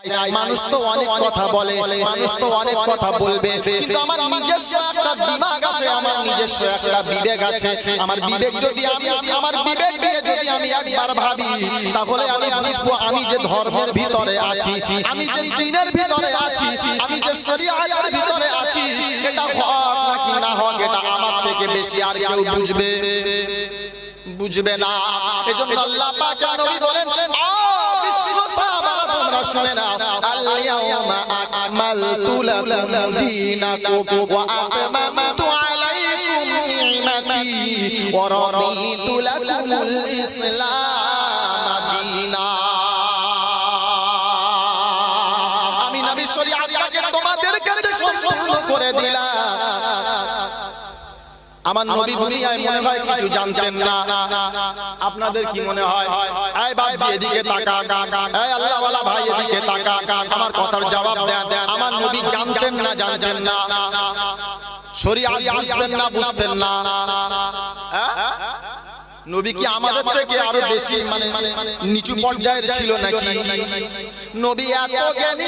মানুষ তো অনেক কথা বলে, মানুষ তো অনেক কথা বলবে, কিন্তু আমার নিজস্ব একটা দিমাগ আছে, আমার নিজস্ব একটা বিবেক আছে। আমার বিবেক যদি আমার বিবেক দিয়ে যদি আমি একবার ভাবি, তাহলে আমি বুঝবো আমি যে ধর্মের ভিতরে আছি, আমি যে দ্বীনের ভিতরে আছি, আমি যে শরীয়তের ভিতরে আছি, এটা হক নাকি না হক, এটা আমার থেকে বেশি আর কেউ বুঝবে না। এজন্য আল্লাহ পাক নবী বলেন, বিশ্ব সাহাবারা তোমরা শুনে নাও, আল-ইয়াউমা আকমালতু লাকুম দীনাকুম ওয়া আতমামতু আলাইকুম নি'মাতি ওয়া রাদিতু লাকুমুল ইসলাম দীনা। আমি নবী শরীয়তটাকে তোমাদের কাছে সম্পূর্ণ করে দিলাম। আমার নবী দুনিয়ায় মনে হয় কিছু জানতেন না, আপনাদের কি মনে হয়? এই বাপজি এদিকে তাকা, এই আল্লাহওয়ালা ভাই এদিকে তাকা, আমার কথার জবাব দেন। আমার নবী জানতেন না শরীয়ত বুঝতেন না? নবী কি আমাদের থেকে আরো বেশি মানে নিচু পর্যায়ের ছিল নাকি? নবী এত জ্ঞানী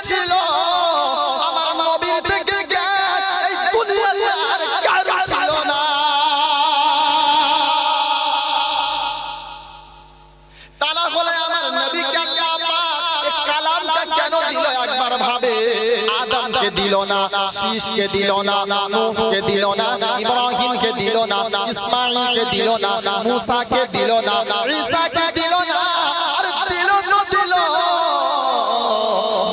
ছিল, আমার নবীর থেকে দিল না, শীষকে দিল না, নূহকে দিল না, ইব্রাহিমকে দিল না, ইসমাঈলকে দিল না, মুসাকে দিল না, ঈসাকে দিল না, আর দিল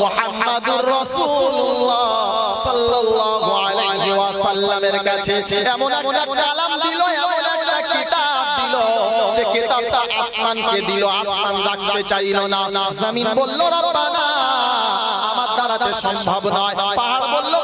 মুহাম্মাদুর রাসূলুল্লাহ সাল্লাল্লাহু আলাইহি ওয়াসাল্লামের কাছে এমন একটা কালাম দিল, এমন একটা কিতাব দিল, যে কিতাবটা আসমানকে দিল, আসমান রাখতে চাইল না। জমিন বলল রব্বানা সম্ভব নয়, পাহাড় বলল